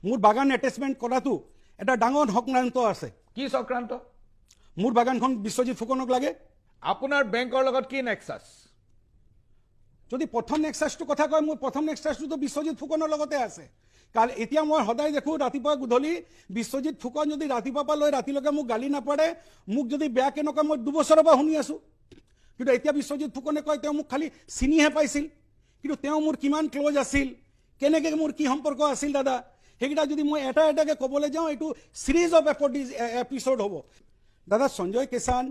মোৰ বাগান এটেচমেণ্ট কৰাটো এটা ডাঙৰ সংক্ৰান্ত আছে। কি সংক্ৰান্ত? মোৰ বাগানখন বিশ্বজিৎ ফুকনক লাগে। আপোনাৰ বেংকৰ লগত কি নেক্সাছ? যদি প্ৰথম নেক্সাছটো কথা কয়, মোৰ প্ৰথম নেক্সাছটো বিশ্বজিৎ ফুকনৰ লগতে আছে। কাৰণ এতিয়া মই সদায় দেখোঁ ৰাতিপুৱা গধূলি বিশ্বজিৎ ফুকন যদি ৰাতিপুৱাৰ পৰা লৈ ৰাতিলৈকে মোক গালি নাপাৰে, মোক যদি বেয়া কেনেকুৱা, মই 2 বছৰৰ পৰা শুনি আছোঁ। কিন্তু এতিয়া বিশ্বজিৎ ফুকনে কয় তেওঁ মোক খালি চিনিহে পাইছিল, কিন্তু তেওঁ মোৰ কিমান ক্ল'জ আছিল, কেনেকৈ মোৰ কি সম্পৰ্ক আছিল দাদা, সেইকেইটা যদি মই এটা এটাকৈ ক'বলৈ যাওঁ এইটো ছিৰিজ অফ এপিছ'ড হ'ব। দাদা সঞ্জয় কিষাণ,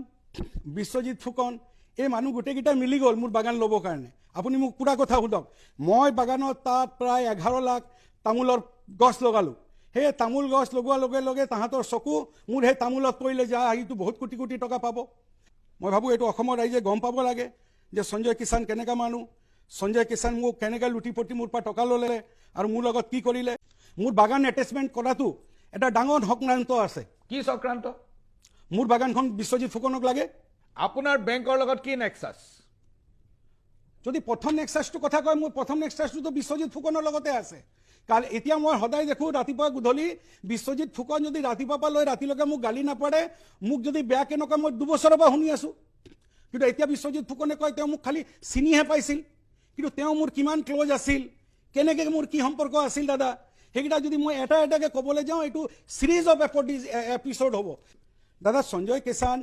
বিশ্বজিৎ ফুকন, এই মানুহ গোটেইকেইটা মিলি গ'ল মোৰ বাগান ল'বৰ কাৰণে। আপুনি মোক পুৰা কথা সোধক, মই বাগানত তাত প্ৰায় 11 লাখ তামোলৰ গছ লগালোঁ। সেই তামোল গছ লগোৱাৰ লগে লগে তাহাঁতৰ চকু মোৰ সেই তামোলত পৰিলে যে এইটো বহুত কোটি কোটি টকা পাব। মই ভাবোঁ এইটো অসমৰ ৰাইজে গম পাব লাগে যে সঞ্জয় কিষাণ কেনেকুৱা মানুহ, সঞ্জয় কিষাণ মোক কেনেকৈ লুটি পটি মোৰ পৰা টকা ল'লে আৰু মোৰ লগত কি কৰিলে। মোৰ বাগান এটেচমেণ্ট কৰাটো এটা ডাঙৰ সংক্ৰান্ত আছে। কি সংক্ৰান্ত? মোৰ বাগানখন বিশ্বজিৎ ফুকনক লাগে। আপোনাৰ বেংকৰ লগত কি নেক্সাছ? যদি প্ৰথম নেক্সাছটো কথা কয়, মোৰ প্ৰথম নেক্সাছটো বিশ্বজিৎ ফুকনৰ লগতে আছে। কাৰণ এতিয়া মই সদায় দেখোঁ ৰাতিপুৱা গধূলি বিশ্বজিৎ ফুকন যদি ৰাতিপুৱাৰ পৰা লৈ ৰাতিলৈকে মোক গালি নাপাৰে, মোক যদি বেয়া কেনেকুৱা, মই 2 বছৰৰ পৰা শুনি আছোঁ। কিন্তু এতিয়া বিশ্বজিৎ ফুকনে কয় তেওঁ মোক খালি চিনিহে পাইছিল, কিন্তু তেওঁ মোৰ কিমান ক্ল'জ আছিল, কেনেকৈ মোৰ কি সম্পৰ্ক আছিল দাদা, সেইকেইটা যদি মই এটা এটাকৈ ক'বলৈ যাওঁ এইটো ছিৰিজ অফ এপিছ'ড হ'ব। দাদা সঞ্জয় কিষাণ,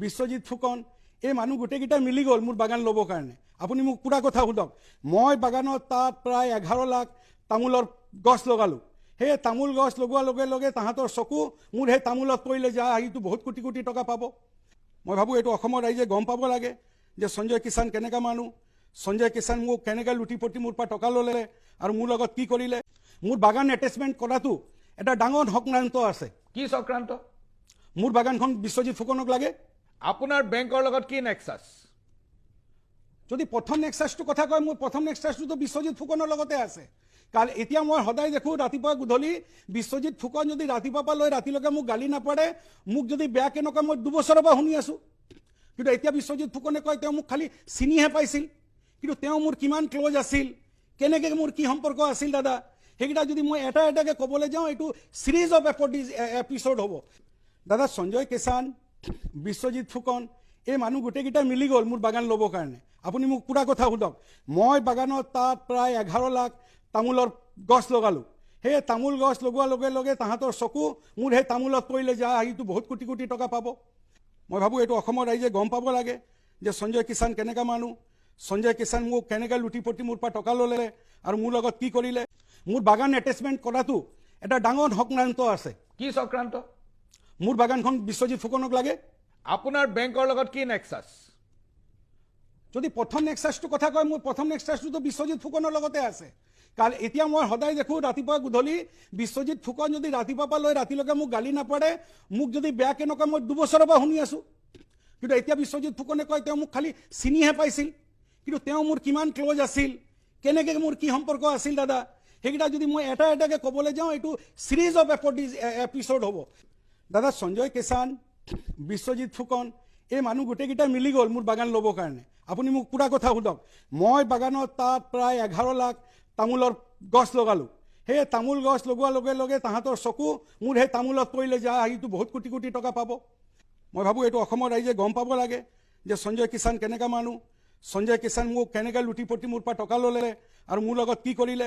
বিশ্বজিৎ ফুকন, এই মানুহ গোটেইকেইটা মিলি গ'ল মোৰ বাগান ল'বৰ কাৰণে। আপুনি মোক পুৰা কথা সোধক, মই বাগানত তাত প্ৰায় 11 লাখ তামোলৰ গছ লগালোঁ। সেই তামোল গছ লগোৱাৰ লগে লগে তাহাঁতৰ চকু মোৰ সেই তামোলত পৰিলে যে এইটো বহুত কোটি কোটি টকা পাব। মই ভাবোঁ এইটো অসমৰ ৰাইজে গম পাব লাগে যে সঞ্জয় কিষাণ কেনেকুৱা মানুহ, সঞ্জয় কিষাণ মোক কেনেকৈ লুটি পটি মোৰ পৰা টকা ল'লে আৰু মোৰ লগত কি কৰিলে। মোৰ বাগান এটেচমেণ্ট কৰাটো এটা ডাঙৰ সংক্ৰান্ত আছে। কি সংক্ৰান্ত? মোৰ বাগানখন বিশ্বজিৎ ফুকনক লাগে। আপোনাৰ বেংকৰ লগত কি নেক্সাছ? যদি প্ৰথম নেক্সাছটো কথা কয়, মোৰ প্ৰথম নেক্সাছটো বিশ্বজিৎ ফুকনৰ লগতে আছে। কাৰণ এতিয়া মই সদায় দেখোঁ ৰাতিপুৱা গধূলি বিশ্বজিৎ ফুকন যদি ৰাতিপুৱাৰ পৰা লৈ ৰাতিলৈকে মোক গালি নাপাৰে, মোক যদি বেয়া কেনেকুৱা, মই 2 বছৰৰ পৰা শুনি আছোঁ। কিন্তু এতিয়া বিশ্বজিৎ ফুকনে কয় তেওঁ মোক খালি চিনিহে পাইছিল, কিন্তু তেওঁ মোৰ কিমান ক্ল'জ আছিল, কেনেকৈ মোৰ কি সম্পৰ্ক আছিল দাদা, সেইকেইটা যদি মই এটা এটাকৈ ক'বলৈ যাওঁ এইটো ছিৰিজ অফ এপিছ'ড হ'ব। দাদা সঞ্জয় কিষাণ, বিশ্বজিৎ ফুকন, এই মানুহ গোটেইকেইটা মিলি গ'ল মোৰ বাগান ল'বৰ কাৰণে। আপুনি মোক পুৰা কথা সোধক, মই বাগানত তাত প্ৰায় 11 লাখ তামোলৰ গছ লগালোঁ। সেই তামোল গছ লগোৱাৰ লগে লগে তাহাঁতৰ চকু মোৰ সেই তামোলত পৰিলে যে এইটো বহুত কোটি কোটি টকা পাব। মই ভাবোঁ এইটো অসমৰ ৰাইজে গম পাব লাগে যে সঞ্জয় কিষাণ কেনেকুৱা মানুহ, সঞ্জয় কিষাণ মোক কেনেকৈ লুটি পটি মোৰ পৰা টকা ল'লে আৰু মোৰ লগত কি কৰিলে। মোৰ বাগান এটেচমেণ্ট কৰাটো এটা ডাঙৰ সংক্ৰান্ত আছে। কি সংক্ৰান্ত? মোৰ বাগানখন বিশ্বজিৎ ফুকনক লাগে। আপোনাৰ বেংকৰ লগত কি নেক্সাছ? যদি প্ৰথম নেক্সাছটো কথা কয়, মোৰ প্ৰথম নেক্সাছটো বিশ্বজিৎ ফুকনৰ লগতে আছে। কাৰণ এতিয়া মই সদায় দেখোঁ ৰাতিপুৱা গধূলি বিশ্বজিৎ ফুকন যদি ৰাতিপুৱাৰ পৰা লৈ ৰাতিলৈকে মোক গালি নাপাৰে, মোক যদি বেয়া কেনেকুৱা, মই 2 বছৰৰ পৰা শুনি আছোঁ। কিন্তু এতিয়া বিশ্বজিৎ ফুকনে কয় তেওঁ মোক খালি চিনিহে পাইছিল, কিন্তু তেওঁ মোৰ কিমান ক্ল'জ আছিল, কেনেকৈ মোৰ কি সম্পৰ্ক আছিল দাদা, সেইকেইটা যদি মই এটা এটাকৈ ক'বলৈ যাওঁ এইটো ছিৰিজ অফ এপিছ'ড হ'ব। দাদা সঞ্জয় কিষাণ, বিশ্বজিৎ ফুকন, এই মানুহ গোটেইকেইটা মিলি গ'ল মোৰ বাগান ল'বৰ কাৰণে। আপুনি মোক পুৰা কথা সোধক, মই বাগানত তাত প্ৰায় 11 লাখ তামোলৰ গছ লগালোঁ। সেই তামোল গছ লগোৱাৰ লগে লগে তাহাঁতৰ চকু মোৰ সেই তামোলত পৰিলে যে এইটো বহুত কোটি কোটি টকা পাব। মই ভাবোঁ এইটো অসমৰ ৰাইজে গম পাব লাগে যে সঞ্জয় কিষাণ কেনেকুৱা মানুহ, সঞ্জয় কিষাণ মোক কেনেকৈ লুটি পটি মোৰ পৰা টকা ল'লে আৰু মোৰ লগত কি কৰিলে।